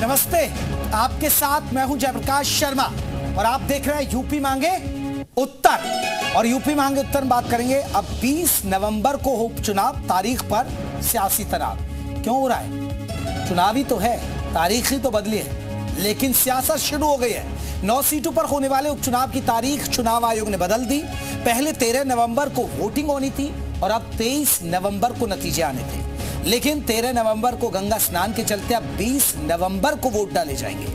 नमस्ते, आपके साथ मैं हूं जयप्रकाश शर्मा और आप देख रहे हैं यूपी मांगे उत्तर। और यूपी मांगे उत्तर में बात करेंगे। अब 20 नवंबर को हो उपचुनाव, तारीख पर सियासी तनाव क्यों हो रहा है? चुनावी तो है, तारीख ही तो बदली है, लेकिन सियासत शुरू हो गई है। 9 सीटों पर होने वाले उपचुनाव की तारीख चुनाव आयोग ने बदल दी। पहले 13 नवंबर को वोटिंग होनी थी और अब 23 नवंबर को नतीजे आने थे, लेकिन 13 नवंबर को गंगा स्नान के चलते अब 20 नवंबर को वोट डाले जाएंगे।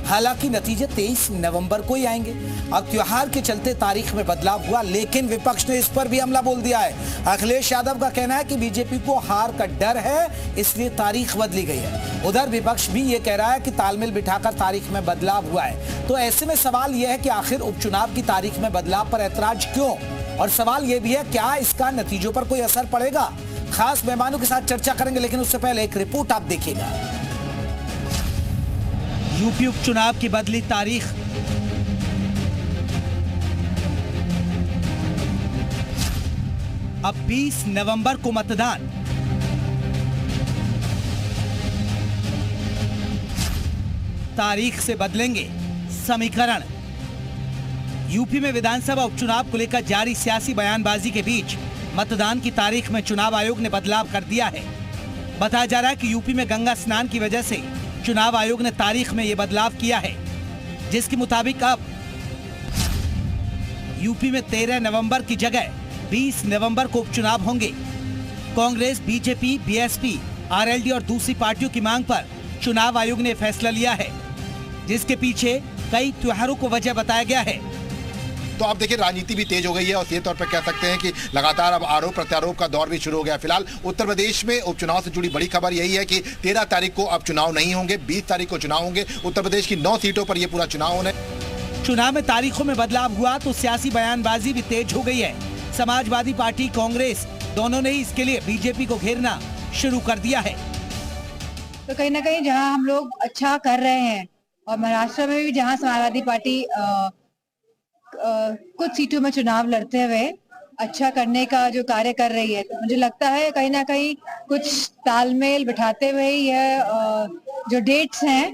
हालांकि नतीजे 23 नवंबर को ही आएंगे। अब त्योहार के चलते तारीख में बदलाव हुआ, लेकिन विपक्ष ने इस पर भी हमला बोल दिया है। अखिलेश यादव का कहना है कि बीजेपी को हार का डर है, इसलिए तारीख बदली गई है। उधर विपक्ष भी ये कह रहा है कि तालमेल बिठाकर तारीख में बदलाव हुआ है। तो ऐसे में सवाल यह है कि आखिर उपचुनाव की तारीख में बदलाव पर ऐतराज क्यों? और सवाल यह भी है, क्या इसका नतीजों पर कोई असर पड़ेगा? खास मेहमानों के साथ चर्चा करेंगे, लेकिन उससे पहले एक रिपोर्ट आप देखिएगा। यूपी उपचुनाव की बदली तारीख। अब 20 नवंबर को मतदान। तारीख से बदलेंगे समीकरण। यूपी में विधानसभा उपचुनाव को लेकर जारी सियासी बयानबाजी के बीच मतदान की तारीख में चुनाव आयोग ने बदलाव कर दिया है। बताया जा रहा है कि यूपी में गंगा स्नान की वजह से चुनाव आयोग ने तारीख में यह बदलाव किया है, जिसके मुताबिक अब यूपी में 13 नवंबर की जगह 20 नवंबर को उपचुनाव होंगे। कांग्रेस, बीजेपी, बीएसपी, आरएलडी और दूसरी पार्टियों की मांग पर चुनाव आयोग ने फैसला लिया है, जिसके पीछे कई त्योहारों को वजह बताया गया है। तो आप देखिए, राजनीति भी तेज हो गई है और सीधे तौर पर कह सकते हैं कि लगातार अब आरोप प्रत्यारोप का दौर भी शुरू हो गया। फिलहाल उत्तर प्रदेश में उपचुनाव से जुड़ी बड़ी खबर यही है कि 13 तारीख को अब चुनाव नहीं होंगे, 20 तारीख को चुनाव होंगे। उत्तर प्रदेश की 9 सीटों पर यह पूरा चुनाव होने। चुनाव में तारीखों में बदलाव हुआ तो सियासी बयानबाजी भी तेज हो गई है। समाजवादी पार्टी, कांग्रेस दोनों ने इसके लिए बीजेपी को घेरना शुरू कर दिया है। तो कहीं ना कहीं जहां हम लोग अच्छा कर रहे हैं और महाराष्ट्र में भी जहां समाजवादी पार्टी कुछ सीटों में चुनाव लड़ते हुए अच्छा करने का जो कार्य कर रही है, तो मुझे लगता है कहीं ना कहीं कुछ तालमेल बिठाते हुए यह जो डेट्स हैं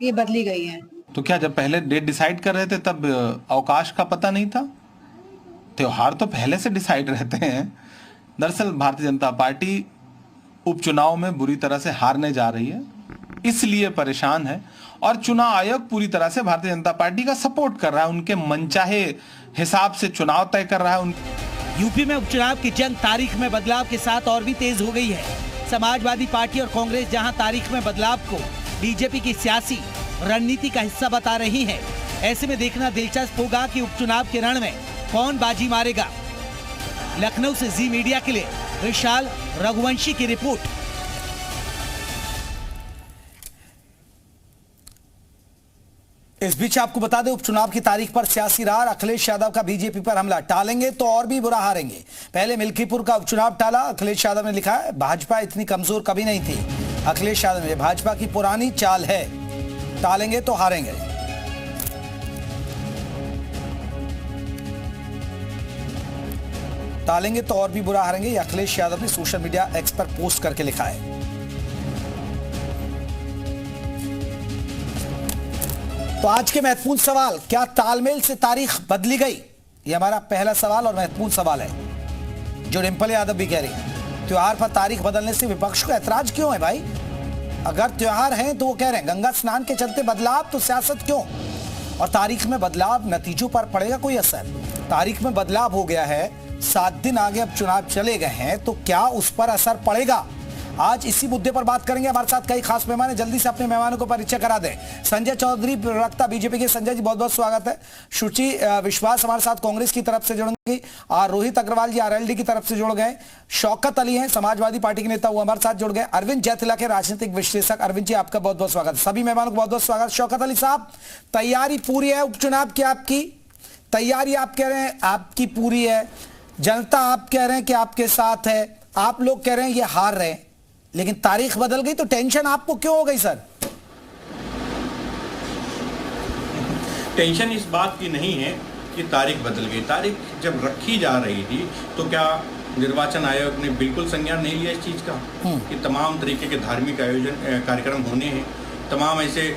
ये बदली गई हैं। तो क्या जब पहले डेट डिसाइड कर रहे थे तब अवकाश का पता नहीं था? त्योहार तो पहले से डिसाइड रहते हैं। दरअसल भारतीय जनता पार्टी उपचुनाव में बुरी तरह से हारने जा रही है, इसलिए परेशान है और चुनाव आयोग पूरी तरह से भारतीय जनता पार्टी का सपोर्ट कर रहा है, उनके मनचाहे हिसाब से चुनाव तय कर रहा है। यूपी में उपचुनाव की जंग तारीख में बदलाव के साथ और भी तेज हो गई है। समाजवादी पार्टी और कांग्रेस जहां तारीख में बदलाव को बीजेपी की सियासी रणनीति का हिस्सा बता रही है, ऐसे में देखना दिलचस्प होगा कि उपचुनाव के रण में कौन बाजी मारेगा। लखनऊ से जी मीडिया के लिए विशाल रघुवंशी की रिपोर्ट। इस बीच आपको बता दें, उपचुनाव की तारीख पर सियासी रार। अखिलेश यादव का बीजेपी पर हमला, टालेंगे तो और भी बुरा हारेंगे। पहले मिल्कीपुर का उपचुनाव टाला। अखिलेश यादव ने लिखा है, भाजपा इतनी कमजोर कभी नहीं थी। अखिलेश यादव ने, भाजपा की पुरानी चाल है, टालेंगे तो हारेंगे। टालेंगे तो और भी बुरा हारेंगे, ये अखिलेश यादव ने सोशल मीडिया एक्स पर पोस्ट करके लिखा है। तो आज के महत्वपूर्ण सवाल, क्या तालमेल से तारीख बदली गई? ये हमारा पहला सवाल और महत्वपूर्ण सवाल है, जो डिंपल यादव भी कह रही है। त्योहार पर तारीख बदलने से विपक्ष को ऐतराज क्यों है भाई? अगर त्योहार है तो वो कह रहे हैं गंगा स्नान के चलते बदलाव, तो सियासत क्यों? और तारीख में बदलाव, नतीजों पर पड़ेगा कोई असर? तारीख में बदलाव हो गया है, 7 दिन आगे अब चुनाव चले गए हैं, तो क्या उस पर असर पड़ेगा? आज इसी मुद्दे पर बात करेंगे। हमारे साथ कई खास मेहमान हैं, जल्दी से अपने मेहमानों को परिचय करा दें। संजय चौधरी, प्रवक्ता बीजेपी के। संजय जी, बहुत बहुत स्वागत है। शुचि विश्वास हमारे साथ कांग्रेस की तरफ से जुड़ेंगी और रोहित अग्रवाल जी आरएलडी की तरफ से जुड़ गए। शौकत अली हैं, समाजवादी पार्टी के नेता, वो हमारे साथ जुड़ गए। अरविंद जैतिला के, राजनीतिक विश्लेषक। अरविंद जी, आपका बहुत बहुत स्वागत है। सभी मेहमानों को बहुत बहुत स्वागत। शौकत अली साहब, तैयारी पूरी है उपचुनाव की? आपकी तैयारी, आप कह रहे हैं आपकी पूरी है, जनता आप कह रहे हैं कि आपके साथ है, आप लोग कह रहे हैं ये हार रहे हैं, लेकिन तारीख बदल गई, तो टेंशन आपको क्यों हो गई सर? टेंशन इस बात की नहीं है कि तारीख बदल गई। तारीख जब रखी जा रही थी तो क्या निर्वाचन आयोग ने बिल्कुल संज्ञान नहीं लिया इस चीज़ का कि तमाम तरीके के धार्मिक आयोजन कार्यक्रम होने हैं तमाम ऐसे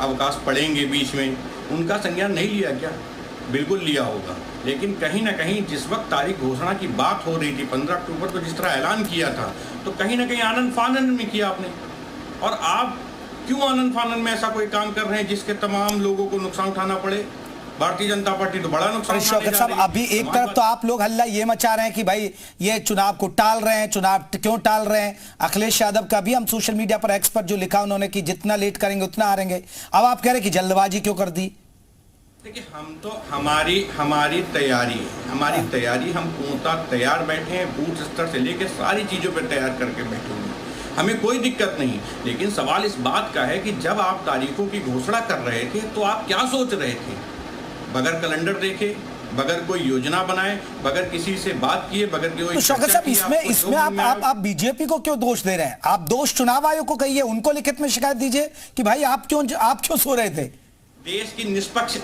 अवकाश पड़ेंगे बीच में, उनका संज्ञान नहीं लिया क्या? बिल्कुल लिया होगा, लेकिन कहीं ना कहीं जिस वक्त तारीख घोषणा की बात हो रही थी 15 अक्टूबर को जिस तरह ऐलान किया था, तो कहीं ना कहीं आनंद फानन में किया आपने। और आप क्यों आनंद फानन में ऐसा कोई काम कर रहे हैं जिसके तमाम लोगों को नुकसान उठाना पड़े? भारतीय जनता पार्टी तो बड़ा नुकसान उठाने शौकत जा साहब, रही है। अभी एक तरफ तो आप लोग हल्ला ये मचा रहे हैं कि भाई ये चुनाव को टाल रहे हैं, चुनाव क्यों टाल रहे हैं? अखिलेश यादव का भी हम सोशल मीडिया पर एक्स पर जो लिखा उन्होंने कि जितना लेट करेंगे उतना हारेंगे। अब आप कह रहे हैं कि जल्दबाजी क्यों कर दी? देखिए, हम तो हमारी तैयारी हम पूर्णतः तैयार बैठे हैं, बूथ स्तर से लेकर सारी चीज़ों पर तैयार करके बैठे हुए हैं, हमें कोई दिक्कत नहीं। लेकिन सवाल इस बात का है कि जब आप तारीखों की घोषणा कर रहे थे तो आप क्या सोच रहे थे? बगैर कैलेंडर देखे, बगैर कोई योजना बनाए, बगैर किसी से बात किए, बगैर कोई तो शौकत साहब, इसमें आप बीजेपी को क्यों दोष दे रहे हैं? आप दोष चुनाव आयोग को कहिए, उनको लिखित में शिकायत दीजिए कि भाई आप क्यों सो रहे थे? देश की निष्पक्ष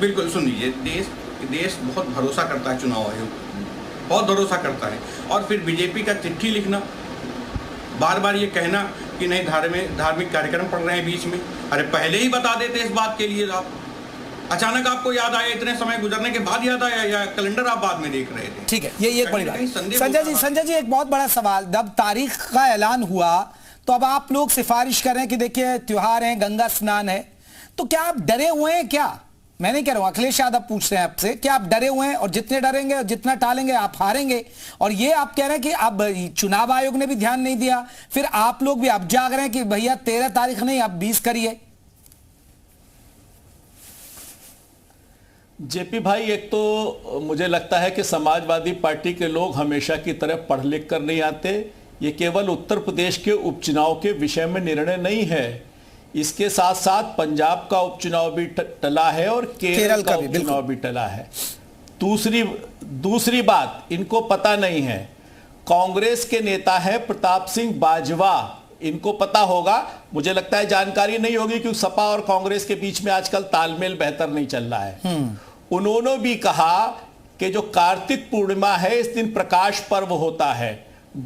बिल्कुल सुन लीजिए, देश बहुत भरोसा करता है चुनाव आयोग, बहुत भरोसा करता है। और फिर बीजेपी का चिट्ठी लिखना, बार बार ये कहना कि नहीं धार्मिक कार्यक्रम पढ़ रहे हैं बीच में, अरे पहले ही बता देते इस बात के लिए। आप अचानक आपको याद आया, इतने समय गुजरने के बाद याद आया, या कैलेंडर आप बाद में देख रहे थे? ठीक है, ये एक बड़ी बात। संजय जी एक बहुत बड़ा सवाल, जब तारीख का ऐलान हुआ तो अब आप लोग सिफारिश कर रहे हैं कि देखिए त्योहार है, गंगा स्नान है, तो क्या आप डरे हुए हैं? क्या मैं नहीं कह रहा हूं, अखिलेश यादव पूछ रहे हैं आपसे, क्या आप डरे हुए हैं? और जितने डरेंगे और जितना टालेंगे आप हारेंगे। और ये आप कह रहे हैं कि अब चुनाव आयोग ने भी ध्यान नहीं दिया, फिर आप लोग भी अब जाग रहे हैं कि भैया 13 तारीख नहीं, आप 20 करिए। जेपी भाई, एक तो मुझे लगता है कि समाजवादी पार्टी के लोग हमेशा की तरह पढ़ लिख कर नहीं आते। ये केवल उत्तर प्रदेश के उपचुनाव के विषय में निर्णय नहीं है, इसके साथ साथ पंजाब का उपचुनाव भी टला है और केरल का उपचुनाव भी टला है। दूसरी बात इनको पता नहीं है, कांग्रेस के नेता है प्रताप सिंह बाजवा, इनको पता होगा, मुझे लगता है जानकारी नहीं होगी, क्योंकि सपा और कांग्रेस के बीच में आजकल तालमेल बेहतर नहीं चल रहा है। उन्होंने भी कहा कि जो कार्तिक पूर्णिमा है इस दिन प्रकाश पर्व होता है,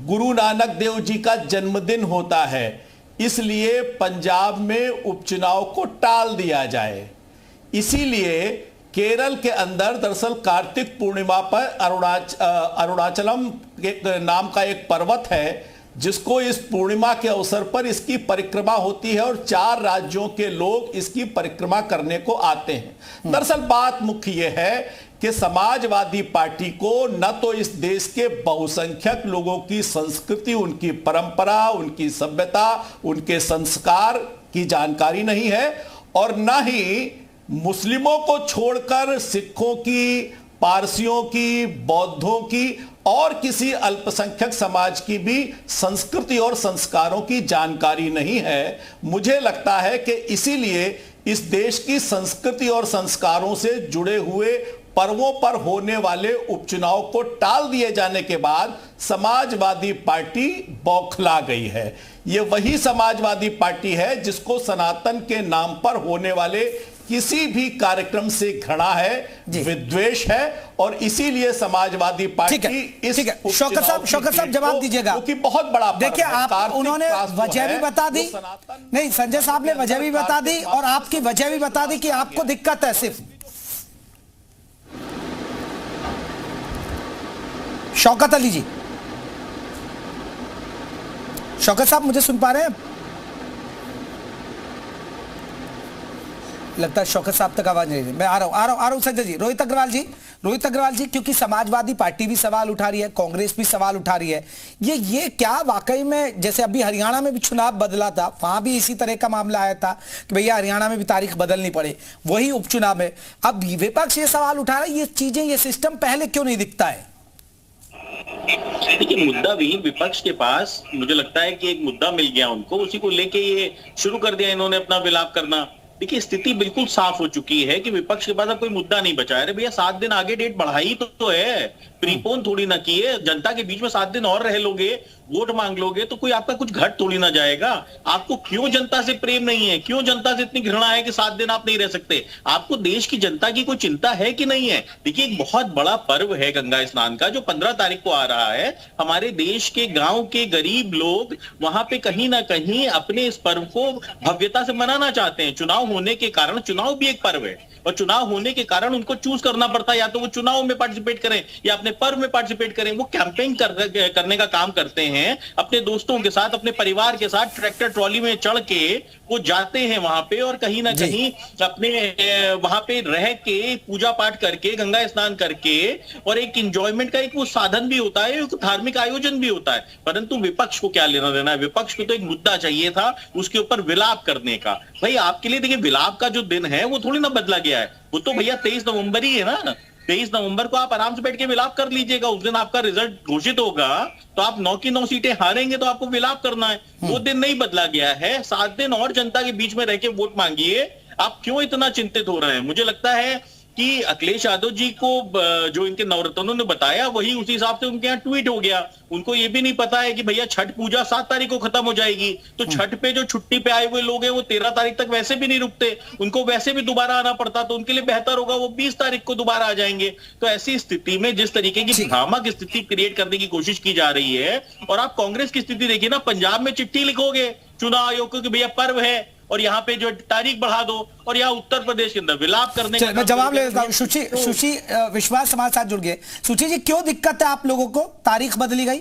गुरु नानक देव जी का जन्मदिन होता है, इसलिए पंजाब में उपचुनाव को टाल दिया जाए। इसीलिए केरल के अंदर दरअसल कार्तिक पूर्णिमा पर अरुणाचलम नाम का एक पर्वत है, जिसको इस पूर्णिमा के अवसर पर इसकी परिक्रमा होती है और 4 राज्यों के लोग इसकी परिक्रमा करने को आते हैं। दरअसल बात मुख्य यह है कि समाजवादी पार्टी को न तो इस देश के बहुसंख्यक लोगों की संस्कृति, उनकी परंपरा, उनकी सभ्यता, उनके संस्कार की जानकारी नहीं है, और न ही मुस्लिमों को छोड़कर सिखों की, पारसियों की, बौद्धों की और किसी अल्पसंख्यक समाज की भी संस्कृति और संस्कारों की जानकारी नहीं है। मुझे लगता है कि इसीलिए इस देश की संस्कृति और संस्कारों से जुड़े हुए पर्वों पर होने वाले उपचुनाव को टाल दिए जाने के बाद समाजवादी पार्टी बौखला गई है। यह वही समाजवादी पार्टी है जिसको सनातन के नाम पर होने वाले किसी भी कार्यक्रम से घृणा है, विद्वेष है, और इसीलिए समाजवादी पार्टी इस शौकत साहब जवाब दीजिएगा, क्योंकि बहुत बड़ा देखिए आप, उन्होंने वजह भी बता दी, नहीं संजय साहब ने वजह भी बता दी और आपकी वजह भी बता दी कि आपको दिक्कत है सिर्फ। शौकत अली जी, शौकत साहब मुझे सुन पा रहे हैं? लगता है शौकत साहब तक आवाज नहीं रही। मैं आ रहा हूं संजय जी। रोहित अग्रवाल जी, क्योंकि समाजवादी पार्टी भी सवाल उठा रही है, कांग्रेस भी सवाल उठा रही है, ये क्या वाकई में, जैसे अभी हरियाणा में भी चुनाव बदला था, वहां भी इसी तरह का मामला आया था कि भैया हरियाणा में भी तारीख बदलनी पड़े, वही उपचुनाव में अब विपक्ष ये सवाल उठा रहा है, ये चीजें, ये सिस्टम पहले क्यों नहीं दिखता है? देखिए, मुद्दा भी विपक्ष के पास, मुझे लगता है कि एक मुद्दा मिल गया उनको, उसी को लेके ये शुरू कर दिया इन्होंने अपना विलाप करना। देखिए, स्थिति बिल्कुल साफ हो चुकी है कि विपक्ष के पास अब कोई मुद्दा नहीं बचा है। अरे भैया 7 दिन आगे डेट बढ़ाई तो है, प्रीपोन थोड़ी ना किए। जनता के बीच में 7 दिन और रह लोगे, वोट मांग लोगे तो कोई आपका कुछ घट थोड़ी ना जाएगा। आपको क्यों जनता से प्रेम नहीं है, क्यों जनता से इतनी घृणा है कि 7 दिन आप नहीं रह सकते? आपको देश की जनता की कोई चिंता है कि नहीं है? देखिए, एक बहुत बड़ा पर्व है गंगा स्नान का, जो 15 तारीख को आ रहा है। हमारे देश के गांव के गरीब लोग वहां पे कहीं ना कहीं अपने इस पर्व को भव्यता से मनाना चाहते हैं। चुनाव होने के कारण, चुनाव भी एक पर्व है, और चुनाव होने के कारण उनको चूज करना पड़ता है, या तो वो चुनाव में पार्टिसिपेट करें या अपने पर्व में पार्टिसिपेट करें। वो कैंपेन करने का काम करते हैं, अपने दोस्तों के साथ, अपने परिवार के साथ ट्रैक्टर ट्रॉली में चढ़ के वो जाते हैं वहां पे, और कहीं ना कहीं अपने वहां पे रह के पूजा पाठ करके, गंगा स्नान करके, और एक इंजॉयमेंट का एक वो साधन भी होता है, एक धार्मिक आयोजन भी होता है। परंतु विपक्ष को क्या लेना देना है? विपक्ष को तो एक मुद्दा चाहिए था, उसके ऊपर विलाप करने का। भाई, आपके लिए देखिए, विलाप का जो दिन है वो थोड़ी ना बदला गया है, वो तो भैया 23 नवंबर ही है ना। 23 नवंबर को आप आराम से बैठ के विलाप कर लीजिएगा। उस दिन आपका रिजल्ट घोषित होगा तो आप 9 की 9 सीटें हारेंगे तो आपको विलाप करना है। वो दिन नहीं बदला गया है। 7 दिन और जनता के बीच में रह के वोट मांगिए। आप क्यों इतना चिंतित हो रहे हैं? मुझे लगता है कि अखिलेश यादव जी को जो इनके नवरत्नों ने बताया, वही उसी हिसाब से उनके यहाँ ट्वीट हो गया। उनको ये भी नहीं पता है कि भैया छठ पूजा 7 तारीख को खत्म हो जाएगी, तो छठ पे जो छुट्टी पे आए हुए लोग हैं वो 13 तारीख तक वैसे भी नहीं रुकते, उनको वैसे भी दोबारा आना पड़ता, तो उनके लिए बेहतर होगा वो 20 तारीख को दोबारा आ जाएंगे। तो ऐसी स्थिति में जिस तरीके की भ्रामक स्थिति क्रिएट करने की कोशिश की जा रही है, और आप कांग्रेस की स्थिति देखिए ना, पंजाब में चिट्ठी लिखोगे चुनाव आयोग को कि भैया पर्व है और यहाँ पे जो तारीख बढ़ा दो, और यहाँ उत्तर प्रदेश के अंदर विलाप करने का। मैं जवाब ले लेता हूँ। सुशी विश्वास हमारे साथ जुड़ गए। सुची जी, क्यों दिक्कत है आप लोगों को? तारीख बदली गई।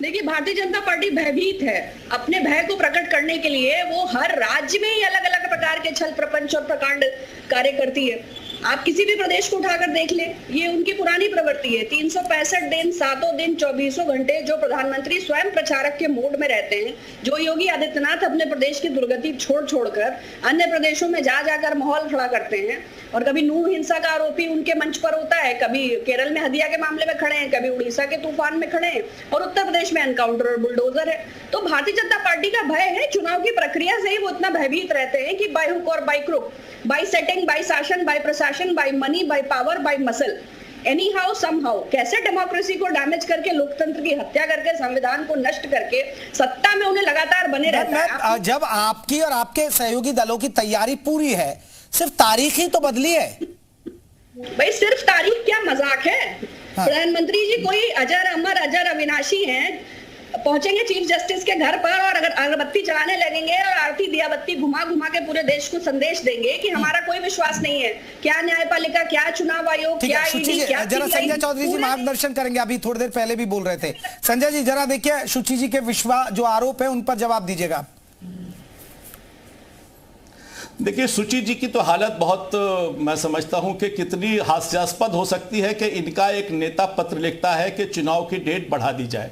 देखिए, भारतीय जनता पार्टी भयभीत है। अपने भय को प्रकट करने के लिए वो हर राज्य में ही अलग अलग प्रकार के छल प्रपंच और प्रकांड कार्य करती है। आप किसी भी प्रदेश को उठाकर देख ले, ये उनकी पुरानी प्रवृत्ति है। 365 दिन, 7 दिन, 24 घंटे जो प्रधानमंत्री स्वयं प्रचारक के मोड में रहते हैं, जो योगी आदित्यनाथ अपने प्रदेश की दुर्गति छोड़ अन्य प्रदेशों में जाकर माहौल खड़ा करते हैं। और कभी नूह हिंसा का आरोपी उनके मंच पर होता है, कभी केरल में हदिया के मामले में खड़े हैं, कभी उड़ीसा के तूफान में खड़े हैं, और उत्तर प्रदेश में एनकाउंटर और बुलडोजर है। तो भारतीय जनता पार्टी का भय है, चुनाव की प्रक्रिया से ही वो इतना भयभीत रहते हैं कि बाय हुक और by crook, by setting, by शासन, बाय प्रशासन, by money, by power, by muscle, anyhow somehow, कैसे डेमोक्रेसी को डैमेज करके, लोकतंत्र की हत्या करके, संविधान को नष्ट करके सत्ता में उन्हें लगातार बने रहना है। जब आपकी और आपके सहयोगी दलों की तैयारी पूरी है, सिर्फ तारीख ही तो बदली है। भाई, सिर्फ तारीख क्या मजाक है? हाँ। प्रधानमंत्री जी कोई अजर अमर, अजर अविनाशी हैं। पहुंचेंगे चीफ जस्टिस के घर पर और अगर अगरबत्ती चलाने लगेंगे और आरती दिया बत्ती घुमा के पूरे देश को संदेश देंगे कि हमारा कोई विश्वास नहीं है। क्या न्यायपालिका, क्या चुनाव आयोग, क्या ईडी, क्या जरा संजय चौधरी जी मार्गदर्शन करेंगे। अभी थोड़ी देर पहले भी बोल रहे थे संजय जी, जरा देखिए सुची जी के विश्वास जो आरोप है उन पर जवाब दीजिएगा। देखिए, सुची जी की तो हालत बहुत, मैं समझता हूं कि कितनी हास्यास्पद हो सकती है कि इनका एक नेता पत्र लिखता है कि चुनाव की डेट बढ़ा दी जाए।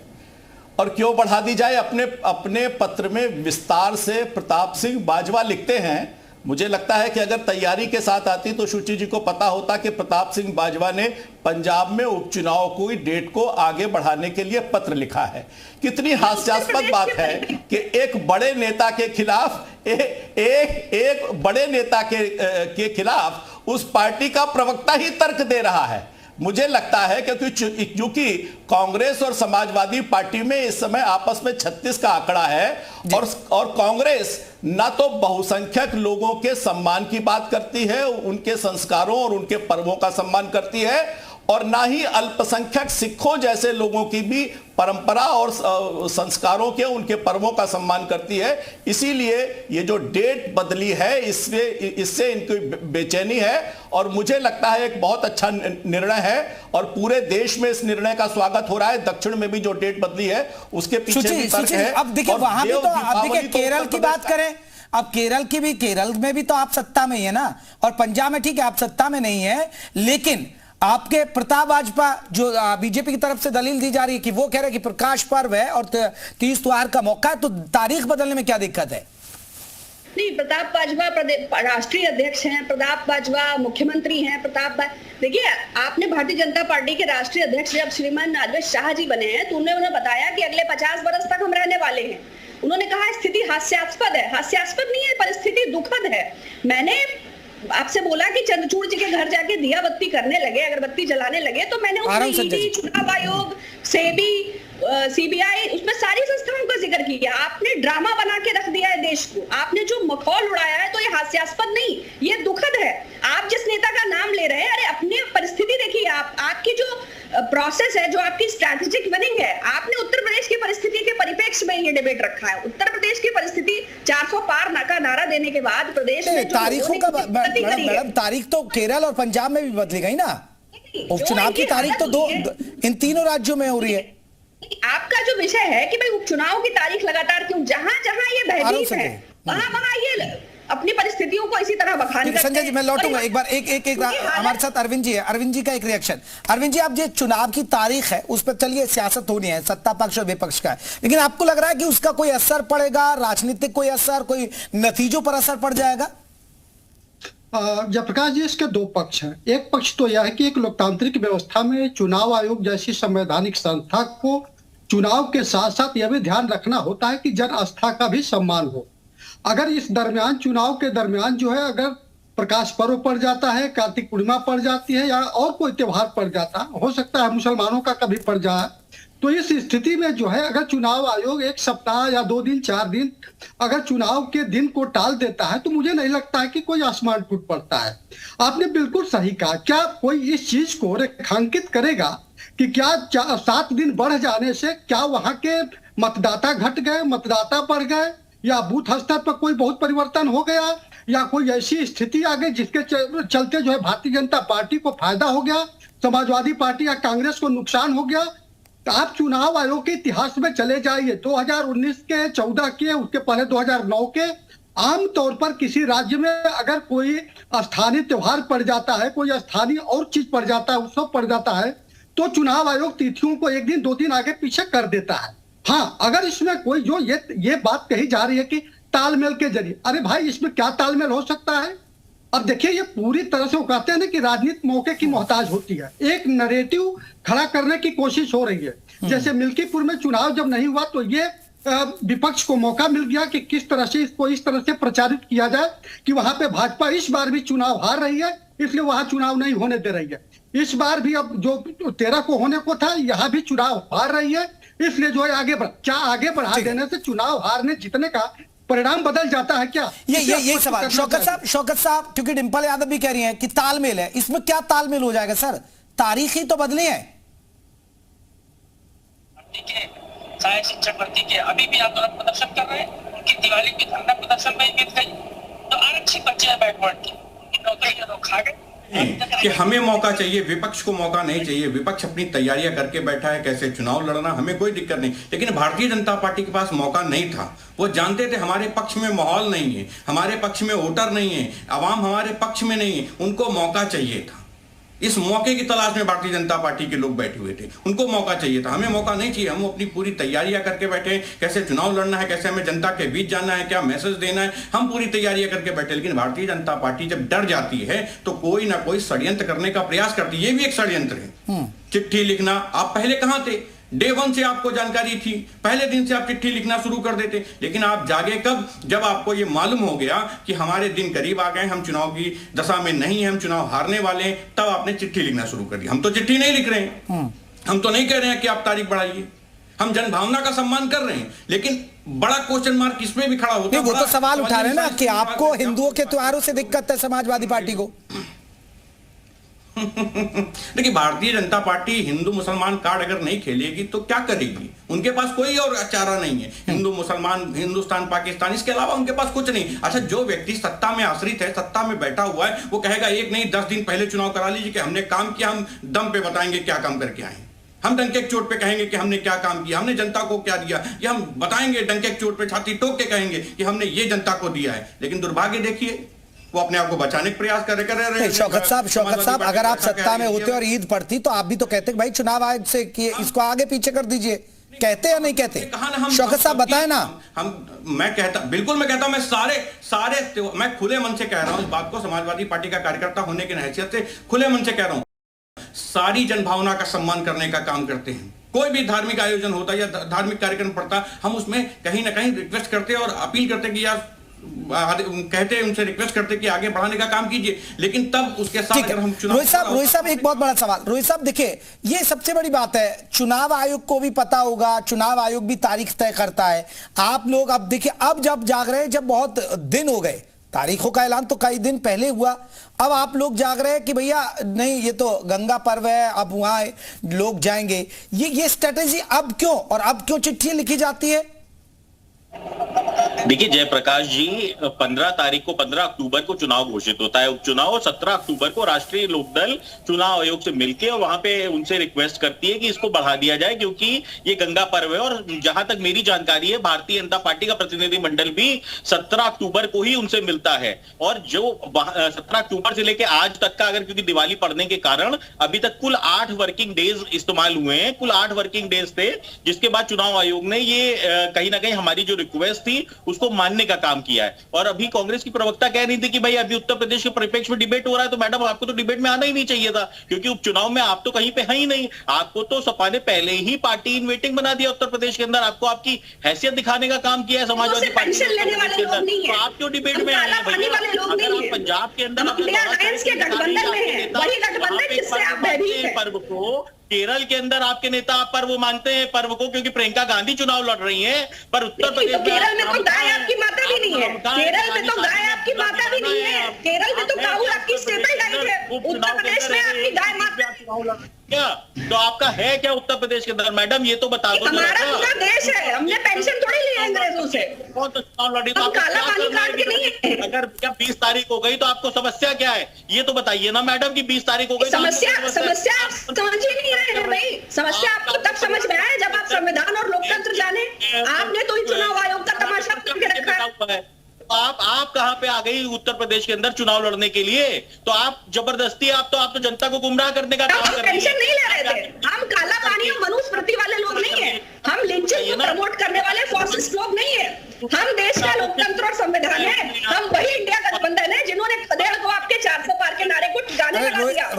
और क्यों बढ़ा दी जाए? अपने पत्र में विस्तार से प्रताप सिंह बाजवा लिखते हैं। मुझे लगता है कि अगर तैयारी के साथ आती तो सुची जी को पता होता कि प्रताप सिंह बाजवा ने पंजाब में उपचुनाव की डेट को आगे बढ़ाने के लिए पत्र लिखा है। कितनी हास्यास्पद बात है कि एक बड़े नेता के खिलाफ एक बड़े नेता के खिलाफ उस पार्टी का प्रवक्ता ही तर्क दे रहा है। मुझे लगता है क्योंकि कांग्रेस और समाजवादी पार्टी में इस समय आपस में 36 का आंकड़ा है, और कांग्रेस ना तो बहुसंख्यक लोगों के सम्मान की बात करती है, उनके संस्कारों और उनके पर्वों का सम्मान करती है, और ना ही अल्पसंख्यक सिखों जैसे लोगों की भी परंपरा और संस्कारों के, उनके पर्वों का सम्मान करती है। इसीलिए ये जो डेट बदली है, इससे इनकी बेचैनी है, और मुझे लगता है एक बहुत अच्छा निर्णय है, और पूरे देश में इस निर्णय का स्वागत हो रहा है। दक्षिण में भी जो डेट बदली है उसके पीछे भी तर्क है। अब देखिए, वहां भी तो अब देखिए केरल की बात करें, अब केरल में भी तो आप सत्ता में ही है ना, और पंजाब में ठीक है आप सत्ता में नहीं है, लेकिन आपके प्रताप बाजवा जो बीजेपी की तरफ से दलील दी जा रही है कि वो कह रहे हैं कि प्रकाश पर्व है और 30 त्योहार का मौका है, तो तारीख बदलने में क्या दिक्कत है? नहीं, प्रताप बाजवा राष्ट्रीय अध्यक्ष हैं, प्रताप बाजवा मुख्यमंत्री हैं। देखिए, आपने भारतीय जनता पार्टी के राष्ट्रीय अध्यक्ष जब श्रीमान अजय शाह जी बने हैं तो उन्हें बताया कि अगले 50 वर्ष तक हम रहने वाले हैं। उन्होंने कहा स्थिति हास्यास्पद है। हास्यास्पद नहीं है, परिस्थिति दुखद है। मैंने आपसे बोला कि चंद्रचूड़ जी के घर जाके दिया बत्ती करने लगे, अगरबत्ती जलाने लगे, तो मैंने उसमें ईडी, चुनाव आयोग, सेबी, सीबीआई, उसमें सारी संस्थाओं का जिक्र किया। आपने ड्रामा बना के रख दिया है देश को, आपने जो मखौल उड़ाया है, तो ये हास्यास्पद नहीं, ये दुखद है। आप जिस नेता का नाम ले रहे हैं, अरे अपनी परिस्थिति देखिए, आपकी जो प्रोसेस है, जो आपकी स्ट्रैटेजिक विनिंग है, आपने उत्तर प्रदेश की परिस्थिति के परिप्रेक्ष्य में ये डिबेट रखा है। उत्तर प्रदेश की परिस्थिति 400 पार का नारा देने के बाद प्रदेश में तारीखों का मैडम तारीख तो केरल और पंजाब में भी बदली गई ना, उपचुनाव की तारीख तो इन तीनों राज्यों में हो रही है। आपका जो विषय है कि भाई उपचुनाव की तारीख लगातार क्यों, जहां जहां ये भयभीत है, वहां ये अपनी परिस्थितियों को इसी तरह बखान करते हैं। संजय जी, मैं लौटूंगा एक बार, एक हमारे साथ अरविंद जी है, अरविंद जी का एक रिएक्शन। अरविंद जी, आप जो चुनाव की तारीख है उस पर चलिए, सियासत होनी है, सत्ता पक्ष और विपक्ष का है, लेकिन आपको लग रहा है कि उसका कोई असर पड़ेगा, राजनीतिक कोई असर, कोई नतीजों पर असर पड़ जाएगा? जयप्रकाश जी, इसके दो पक्ष हैं। एक पक्ष तो यह है कि एक लोकतांत्रिक व्यवस्था में चुनाव आयोग जैसी संवैधानिक संस्था को चुनाव के साथ साथ यह भी ध्यान रखना होता है कि जन आस्था का भी सम्मान हो। अगर इस दरमियान, चुनाव के दरमियान जो है, अगर प्रकाश पर्व पड़ जाता है, कार्तिक पूर्णिमा पड़ जाती है, या और कोई त्योहार पड़ जाता है, हो सकता है मुसलमानों का कभी पड़ जाए, तो इस स्थिति में जो है, अगर चुनाव आयोग एक सप्ताह या 2 दिन 4 दिन अगर चुनाव के दिन को टाल देता है, तो मुझे नहीं लगता है कि कोई आसमान टूट पड़ता है। आपने बिल्कुल सही कहा। क्या कोई इस चीज को रेखांकित करेगा कि क्या 7 दिन बढ़ जाने से क्या वहां के मतदाता घट गए, मतदाता बढ़ गए, या बूथ स्तर पर कोई बहुत परिवर्तन हो गया, या कोई ऐसी स्थिति आ गई जिसके चलते जो है भारतीय जनता पार्टी को फायदा हो गया, समाजवादी पार्टी या कांग्रेस को नुकसान हो गया? तो आप चुनाव आयोग के इतिहास में चले जाइए, 2019 के, 14 के, उसके पहले 2009 के, आमतौर पर किसी राज्य में अगर कोई स्थानीय त्योहार पड़ जाता है, कोई स्थानीय और चीज पड़ जाता है, उत्सव पड़ जाता है, तो चुनाव आयोग तिथियों को 1 दिन 2 दिन आगे पीछे कर देता है। हाँ, अगर इसमें कोई जो ये बात कही जा रही है कि तालमेल के जरिए, अरे भाई, इसमें क्या तालमेल हो सकता है? अब देखिए, ये पूरी तरह से वो कहते हैं ना कि राजनीति मौके की मोहताज होती है। एक नैरेटिव खड़ा करने की कोशिश हो रही है। जैसे मिल्कीपुर में चुनाव जब नहीं हुआ, तो ये विपक्ष को मौका मिल गया कि किस तरह से इसको इस तरह से प्रचारित किया जाए कि वहां पे भाजपा इस बार भी चुनाव हार रही है, इसलिए वहां चुनाव नहीं होने दे रही है। इस बार भी अब जो 13 को होने को था, यहाँ भी चुनाव हार रही है, इसलिए जो है आगे बढ़ा देने से चुनाव हारने जीतने का परिणाम बदल जाता है क्या? ये सवाल शौकत साहब, क्योंकि डिंपल यादव भी कह रही हैं कि तालमेल है, इसमें क्या तालमेल हो जाएगा सर? तारीख ही तो बदली है। सहायक शिक्षक भर्ती के अभी भी आंदोलन प्रदर्शन कर रहे हैं, उनकी दिवाली की धरना प्रदर्शन में बीत गई। तो आरक्षित बच्चे हैं बैकवर्ड की, नौकरियां लोग खा गए कि हमें मौका चाहिए, विपक्ष को मौका नहीं चाहिए। विपक्ष अपनी तैयारियां करके बैठा है कैसे चुनाव लड़ना, हमें कोई दिक्कत नहीं, लेकिन भारतीय जनता पार्टी के पास मौका नहीं था। वो जानते थे हमारे पक्ष में माहौल नहीं है, हमारे पक्ष में वोटर नहीं है, आवाम हमारे पक्ष में नहीं है, उनको मौका चाहिए था। इस मौके की तलाश में भारतीय जनता पार्टी के लोग बैठे हुए थे, उनको मौका चाहिए था, हमें मौका नहीं चाहिए। हम अपनी पूरी तैयारियां करके बैठे हैं, कैसे चुनाव लड़ना है, कैसे हमें जनता के बीच जाना है, क्या मैसेज देना है, हम पूरी तैयारियां करके बैठे। लेकिन भारतीय जनता पार्टी जब डर जाती है तो कोई ना कोई षड्यंत्र करने का प्रयास करती है। ये भी एक षड्यंत्र है। चिट्ठी लिखना, आप पहले कहां थे? डे 1 से आपको जानकारी थी, पहले दिन से आप चिट्ठी लिखना शुरू कर देते, लेकिन आप जागे कब? जब आपको यह मालूम हो गया कि हमारे दिन करीब आ गए, हम चुनाव की दशा में नहीं है, हम चुनाव हारने वाले हैं, तब आपने चिट्ठी लिखना शुरू कर दिया। हम तो चिट्ठी नहीं लिख रहे हैं, हम तो नहीं कह रहे हैं कि आप तारीख बढ़ाइए, हम जनभावना का सम्मान कर रहे हैं, लेकिन बड़ा क्वेश्चन मार्क इसमें भी खड़ा होता है। वो तो सवाल उठा रहे हैं ना कि आपको हिंदुओं के त्योहारों से दिक्कत है समाजवादी पार्टी को। देखिए, भारतीय जनता पार्टी हिंदू मुसलमान कार्ड अगर नहीं खेलेगी तो क्या करेगी? उनके पास कोई और चारा नहीं है। हिंदू मुसलमान, हिंदुस्तान पाकिस्तान, इसके अलावा उनके पास कुछ नहीं। अच्छा, जो व्यक्ति सत्ता में आश्रित है, सत्ता में बैठा हुआ है, वो कहेगा 1 नहीं 10 दिन पहले चुनाव करा लीजिए कि हमने काम किया, हम दम पे बताएंगे क्या काम करके आए, हम डंके की चोट पे कहेंगे कि हमने क्या काम किया, हमने जनता को क्या दिया, ये हम बताएंगे, डंके की चोट पे छाती ठोक के कहेंगे कि हमने ये जनता को दिया है। लेकिन दुर्भाग्य देखिए, वो अपने आप को बचाने का प्रयास कर रहे हैं। शौकत साहब, अगर आप सत्ता में होते और ईद पड़ती तो आप भी तो कहते भाई चुनाव आयोग से कि इसको आगे पीछे कर दीजिए, कहते या नहीं कहते? शौकत साहब बताएं ना। मैं कहता हूं, मैं सारे मैं खुले मन से कह रहा हूं इस बात को, समाजवादी पार्टी का कार्यकर्ता होने की हैसियत से खुले मन से कह रहा हूं, सारी जनभावना का सम्मान करने का काम करते हैं। कोई भी धार्मिक आयोजन होता है या धार्मिक कार्यक्रम पड़ता, हम उसमें कहीं ना कहीं रिक्वेस्ट करते और अपील करते कि यार कहते हैं, उनसे रिक्वेस्ट करते कि आगे बढ़ाने का काम कीजिए, लेकिन तब उसके साथ अगर हम चुनाव। रोहित साहब एक बहुत बड़ा सवाल। रोहित साहब देखिए, ये सबसे बड़ी बात है, चुनाव आयोग को भी पता होगा, चुनाव आयोग भी तारीख तय करता है। आप लोग अब देखिए, अब जब जाग रहे हैं, जब बहुत दिन हो गए, तारीखों का ऐलान तो कई दिन पहले हुआ, अब आप लोग जाग रहे हैं कि भैया नहीं, ये तो गंगा पर्व है, अब वहां लोग जाएंगे। ये स्ट्रेटेजी अब क्यों, और अब क्यों चिट्ठी लिखी जाती है? देखिए जयप्रकाश जी, 15 तारीख को 15 अक्टूबर को चुनाव घोषित होता है, उपचुनाव, और 17 अक्टूबर को राष्ट्रीय लोकदल चुनाव आयोग से मिलकर और वहां पे उनसे रिक्वेस्ट करती है कि इसको बढ़ा दिया जाए, क्योंकि ये गंगा पर्व है। और जहां तक मेरी जानकारी है, भारतीय जनता पार्टी का प्रतिनिधि मंडल भी 17 अक्टूबर को ही उनसे मिलता है। और जो 17 अक्टूबर से लेकर आज तक का, अगर क्योंकि दिवाली पड़ने के कारण अभी तक कुल 8 वर्किंग डेज इस्तेमाल हुए हैं, कुल 8 वर्किंग डेज थे, जिसके बाद चुनाव आयोग ने ये कहीं ना कहीं हमारी जो रिक्वेस्ट थी उसको मानने का काम किया है। और अभी कांग्रेस की प्रवक्ता कह रही थी कि भाई अभी उत्तर प्रदेश के परिप्रेक्ष्य में डिबेट हो रहा है, तो मैडम आपको तो डिबेट में आना ही नहीं चाहिए था, क्योंकि उपचुनाव में आप तो कहीं पे है ही नहीं। आपको तो सपा ने पहले ही पार्टी इन वेटिंग बना दिया उत्तर प्रदेश के अंदर, आपको आपकी हैसियत दिखाने का काम किया है समाजवादी पार्टी के अंदर, तो आप क्यों डिबेट में आए हैं भैया? अगर आप पंजाब के अंदर पर्व को, केरल के अंदर आपके नेता पर्व मानते हैं पर्व को, क्योंकि प्रियंका गांधी चुनाव लड़ रही हैं, पर उत्तर प्रदेश में केरल में तो गाय आपकी माता भी नहीं है, केरल में तो गाय आपकी माता भी नहीं है, केरल में तो काऊ आपकी स्टेपल डाइट है, उत्तर प्रदेश में आपकी गाय माता क्या? तो आपका है क्या उत्तर प्रदेश के अंदर? मैडम ये तो बता दो। हमारा पूरा देश है, हमने पेंशन थोड़ी ली है अंग्रेजों से। कौन तो चुनाव लड़ी, तो काला पानी काट के नहीं है। अगर 20 तारीख हो गई तो आपको समस्या क्या है, ये तो बताइए ना मैडम की 20 तारीख हो गई। समस्या समझ ही नहीं रहे हैं भाई। समस्या आपको तब समझ में आए जब आप संविधान और लोकतंत्र जाने। आपने तो ही चुनाव आयोग का तमाशा करके रखा है। आप कहां पे आ गई उत्तर प्रदेश के अंदर चुनाव लड़ने के लिए? तो आप जबरदस्ती, आप तो जनता को गुमराह करने का काम कर रही पेंशन नहीं ले रहे थे, हम काला पानी और मनुस्मृति वाले लोग नहीं है, हम लिंचिंग को प्रमोट करने वाले फॉसिस्ट लोग नहीं है, हम देश का लोकतंत्र और संविधान है, हम वही इंडिया गठबंधन है जिन्होंने खदेड़ को आपके 400 पार के नारे को ठिकाने लगा दिया।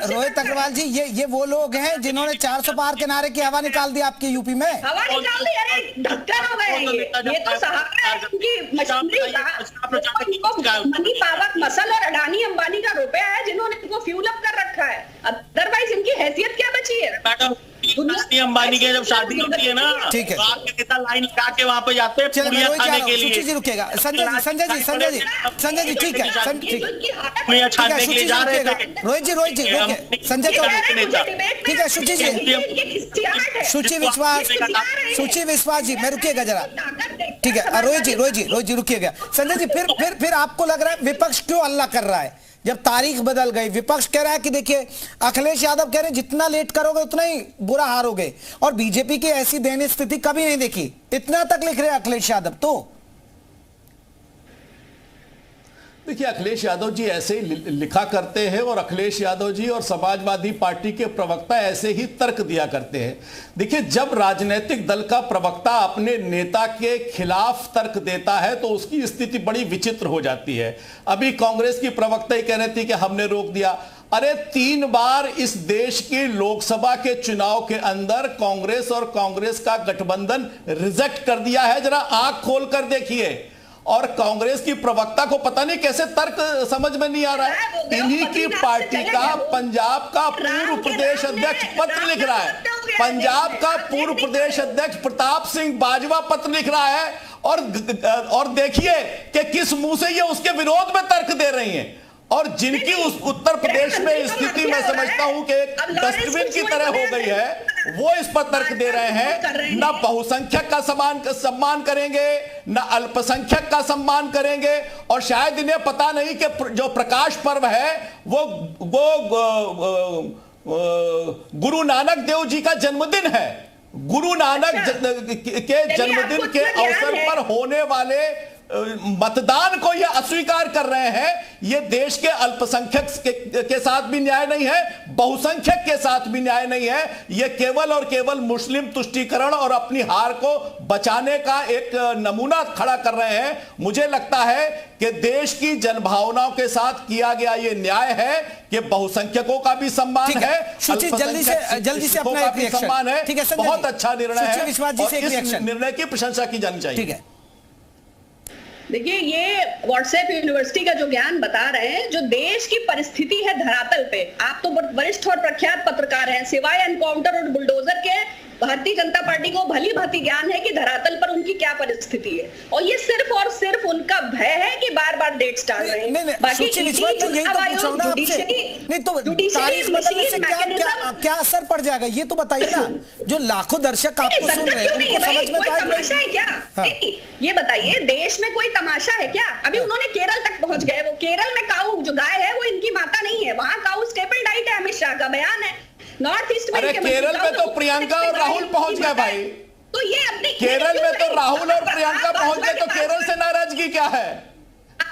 रोहित अग्रवाल जी, ये वो लोग हैं जिन्होंने 400 पार के नारे की हवा निकाल दी आपके यूपी में। हवा निकाल दी, अरे ढक्कन हो गए ये तो सहारा है उनकी मशीनरी का, मनी पावर मसल और अडानी अंबानी का रुपया है जिन्होंने इनको फ्यूल अप कर रखा है। अदरवाइज इनकी हैसियत क्या बची है? मैडम अंबानी के जब शादी होती है ना, ठीक है, तो आपके नेता लाइन लगा के वहां पे जाते हैं पूड़ियां खाने के लिए। जी रुकेगा संजय जी, ठीक है, पूड़ियां खाने के लिए जा रहे थे। रोहित जी संजय ठीक है, सुची विश्वास जी, मैं रुकिएगा जरा, ठीक है। रोहित जी रुकिएगा। संजय जी, फिर आपको लग रहा है विपक्ष क्यों हल्ला कर रहा है? जब तारीख बदल गई, विपक्ष कह रहा है कि देखिए, अखिलेश यादव कह रहे हैं जितना लेट करोगे उतना ही बुरा हारोगे, और बीजेपी की ऐसी दयनीय स्थिति कभी नहीं देखी, इतना तक लिख रहे हैं अखिलेश यादव। तो देखिए, अखिलेश यादव जी ऐसे ही लिखा करते हैं, और अखिलेश यादव जी और समाजवादी पार्टी के प्रवक्ता ऐसे ही तर्क दिया करते हैं। देखिए, जब राजनीतिक दल का प्रवक्ता अपने नेता के खिलाफ तर्क देता है तो उसकी स्थिति बड़ी विचित्र हो जाती है। अभी कांग्रेस की प्रवक्ता ही कह रही थी कि हमने रोक दिया। अरे 3 बार इस देश की लोकसभा के चुनाव के अंदर कांग्रेस और कांग्रेस का गठबंधन रिजेक्ट कर दिया है, जरा आंख खोल कर देखिए। और कांग्रेस की प्रवक्ता को पता नहीं कैसे तर्क समझ में नहीं आ रहा है। इन्हीं की पार्टी का पंजाब का पूर्व प्रदेश अध्यक्ष पत्र लिख रहा है, पंजाब का पूर्व प्रदेश अध्यक्ष प्रताप सिंह बाजवा पत्र लिख रहा है, और देखिए कि किस मुंह से ये उसके विरोध में तर्क दे रही हैं। और जिनकी उस उत्तर प्रदेश में स्थिति मैं समझता हूं कि एक डस्टबिन की तरह हो गई है, वो इस पर तर्क दे रहे हैं। ना बहुसंख्यक का सम्मान करेंगे, ना अल्पसंख्यक का सम्मान करेंगे, और शायद इन्हें पता नहीं कि जो प्रकाश पर्व है वो गुरु नानक देव जी का जन्मदिन है। गुरु नानक के जन्मदिन के अवसर पर होने वाले मतदान को यह अस्वीकार कर रहे हैं। यह देश के अल्पसंख्यक के साथ भी न्याय नहीं है, बहुसंख्यक के साथ भी न्याय नहीं है। यह केवल और केवल मुस्लिम तुष्टीकरण और अपनी हार को बचाने का एक नमूना खड़ा कर रहे हैं। मुझे लगता है कि देश की जनभावनाओं के साथ किया गया यह न्याय है कि बहुसंख्यकों का भी सम्मान है, जल्दी से अपना एक सम्मान है। ठीक है, बहुत अच्छा निर्णय है, विश्वास जी से एक रिएक्शन, निर्णय की प्रशंसा की जानी चाहिए। ठीक है। देखिए, ये व्हाट्सएप यूनिवर्सिटी का जो ज्ञान बता रहे हैं, जो देश की परिस्थिति है धरातल पे, आप तो वरिष्ठ और प्रख्यात पत्रकार हैं, सिवाय एनकाउंटर और बुलडोजर के भारतीय जनता पार्टी को भली भांति ज्ञान है कि धरातल पर उनकी क्या परिस्थिति है, और ये सिर्फ और सिर्फ उनका भय है कि बार बार डेट्स टाल रहे हैं। बाकी क्या असर पड़ जाएगा ये तो बताइए ना, जो लाखों दर्शक आपको सुन रहे हैं उनको समझ में तमाशा है क्या? ये बताइए, देश में कोई तमाशा है क्या? अभी उन्होंने केरल तक पहुंच गए, वो केरल में काऊ जो गाय है वो इनकी माता नहीं है, वहां काऊ स्टेपल डाइट है, अमित शाह का बयान है। नॉर्थ ईस्ट में केरल में तो प्रियंका और राहुल पहुंच गए भाई, तो ये अपनी केरल में तो राहुल और प्रियंका पहुंच गए, तो केरल से नाराजगी क्या है?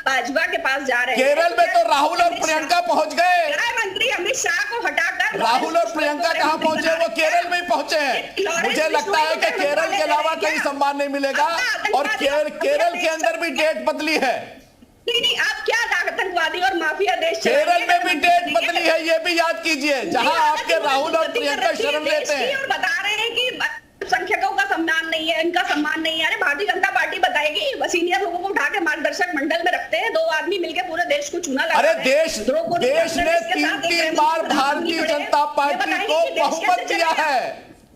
भाजपा के पास जा रहे हैं, केरल में तो राहुल और प्रियंका पहुंच गए, गृह मंत्री अमित शाह को हटाकर राहुल और प्रियंका कहां पहुंचे? वो केरल में ही पहुंचे हैं। मुझे लगता है कि केरल के अलावा कहीं सम्मान नहीं मिलेगा, और केरल के अंदर भी डेट बदली है। नहीं, आप क्या आतंकवादी और माफिया देश केरल में भी डेट बदली है, ये भी याद कीजिए, जहां आपके राहुल और प्रियंका शरण लेते हैं और बता रहे हैं कि संख्यकों का सम्मान नहीं है, इनका सम्मान नहीं है। अरे भारतीय जनता पार्टी बताएगी, सीनियर लोगों को उठा के मार्गदर्शक मंडल में रखते हैं, 2 आदमी मिलकर पूरे देश को चुना। अरे देश ने 3 बार भारतीय जनता पार्टी को बहुमत दिया है,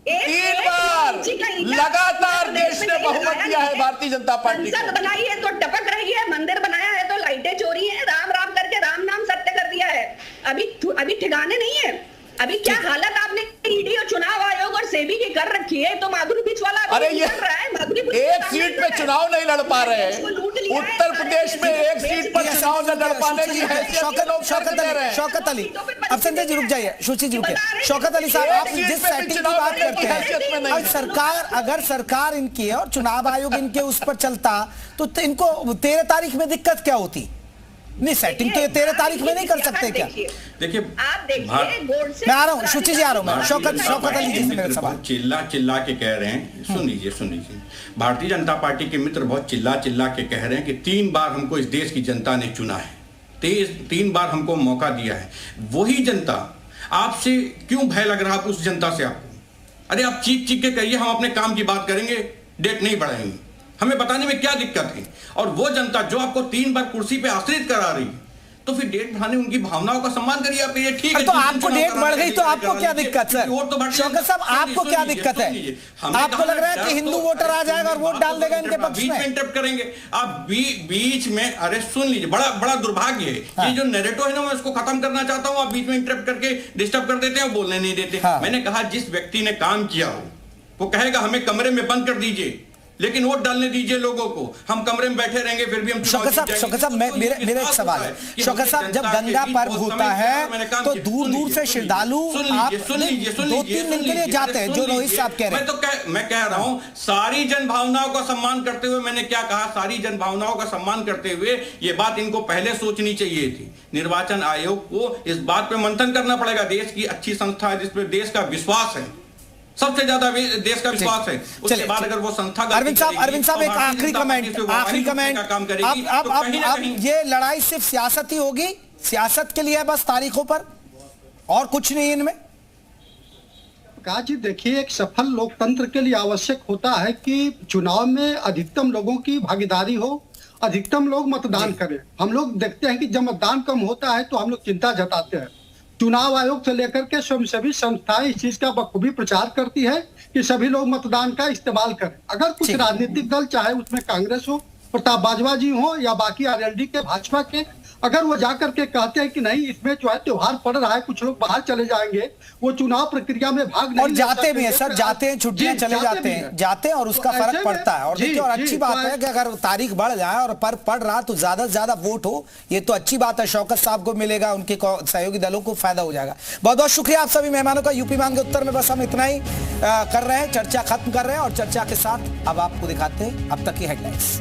3 बार लगातार देश ने बहुमत दिया है भारतीय जनता पार्टी को। बनाई है तो टपक रही है, मंदिर बनाया है तो लाइटें चोरी है, राम राम करके राम नाम सत्य कर दिया है। अभी ठिकाने नहीं है। अभी क्या हालत आपने ईडी और चुनाव आयोग और सेबी की कर रखी है, तो माधुरी बीच वाला अरे ये एक सीट पे चुनाव नहीं लड़ पा रहे हैं, उत्तर प्रदेश में एक सीट पर चुनाव न लड़ पाने की शौकत अली, अब संजय जी रुक जाइए, सुशी जी रुकिए। शौकत अली साहब, आप जिस सेटिंग की बात करते हैं, अगर सरकार इनकी है और चुनाव आयोग इनके उस पर चलता, तो इनको 13 तारीख में दिक्कत क्या होती? नहीं, सेटिंग तो 13 तारीख में नहीं कर सकते क्या? देखिए, आप देखिए, मैं आ रहा हूँ, सुची जी आ रहा हूँ, शौकत अली जी से मेरा सवाल। चिल्ला के कह रहे हैं, सुन लीजिए, भारतीय जनता पार्टी के मित्र बहुत चिल्ला के कह रहे हैं कि 3 बार हमको इस देश की जनता ने चुना है, 3 बार हमको मौका दिया है। वही जनता आपसे क्यों भय लग रहा है? उस जनता से आपको, अरे आप चीख के कहिए हम अपने काम की बात करेंगे, डेट नहीं बढ़ाएंगे, हमें बताने में क्या दिक्कत है? और वो जनता जो आपको 3 बार कुर्सी पे आश्रित करा रही है, तो फिर डेट बढ़ाने उनकी भावनाओं का सम्मान करिए। आप ये ठीक है, तो आपको डेट बढ़ गई तो आपको क्या दिक्कत सर? शौकत साहब, आपको क्या दिक्कत है? आपको लग रहा है कि हिंदू वोटर आ जाएगा और वोट डाल देगा इनके पक्ष में? इंटरप्ट करेंगे आप बीच में। अरे सुन लीजिए, बड़ा दुर्भाग्य है ये जो नैरेटिव है ना, मैं उसको खत्म करना चाहता हूँ। आप बीच में इंटरप्ट करके डिस्टर्ब कर देते हैं, बोलने नहीं देते। मैंने कहा जिस व्यक्ति ने काम किया हो वो कहेगा हमें कमरे में बंद कर दीजिए, लेकिन वोट डालने दीजिए लोगों को, हम कमरे में बैठे रहेंगे फिर भी हम। शौकत साहब, मेरा एक सवाल है। शौकत साहब, जब गंगा पर्व होता है तो दूर से श्रद्धालु आप 2-3 दिन के लिए जाते हैं, जो रोहित साहब कह रहे हैं। मैं कह रहा हूं सारी जन भावनाओं का सम्मान करते हुए, मैंने क्या कहा, सारी जन भावनाओं का सम्मान करते हुए ये बात इनको पहले सोचनी चाहिए थी। निर्वाचन आयोग को इस बात पे मंथन करना पड़ेगा। देश की अच्छी संस्था है जिस पर देश का विश्वास है, सबसे ज्यादा देश का विश्वास है, उसके बाद अगर वो संस्था अरविंद साहब एक आखिरी कमेंट अब ये लड़ाई सिर्फ सियासत ही होगी, सियासत के लिए है बस तारीखों पर, और कुछ नहीं इनमें? प्रकाश जी देखिए, एक सफल लोकतंत्र के लिए आवश्यक होता है कि चुनाव में अधिकतम लोगों की भागीदारी हो, अधिकतम लोग मतदान करें। हम लोग देखते हैं कि जब मतदान कम होता है तो हम लोग चिंता जताते हैं। चुनाव आयोग से लेकर के स्वयंसेवी संस्थाएं इस चीज का बखूबी प्रचार करती है कि सभी लोग मतदान का इस्तेमाल करें। अगर कुछ राजनीतिक दल, चाहे उसमें कांग्रेस हो, प्रताप बाजवा जी हो या बाकी आरएलडी के, भाजपा के, अगर वो जाकर के कहते हैं कि नहीं इसमें जो है त्योहार पड़ रहा है, कुछ लोग बाहर चले जाएंगे, वो चुनाव प्रक्रिया में भाग नहीं, और जाते भी हैं सर, जाते हैं, छुट्टियां चले जाते हैं और उसका फर्क पड़ता है। और देखिए, और अच्छी बात है कि अगर तारीख बढ़ जाए और पर पड़ रहा तो ज्यादा से ज्यादा वोट हो, ये तो अच्छी बात है। शौकत साहब को मिलेगा, उनके सहयोगी दलों को फायदा हो जाएगा। बहुत बहुत शुक्रिया आप सभी मेहमानों का। यूपी मांग के उत्तर में बस हम इतना ही कर रहे हैं, चर्चा खत्म कर रहे हैं, और चर्चा के साथ अब आपको दिखाते हैं अब तक की हेडलाइंस।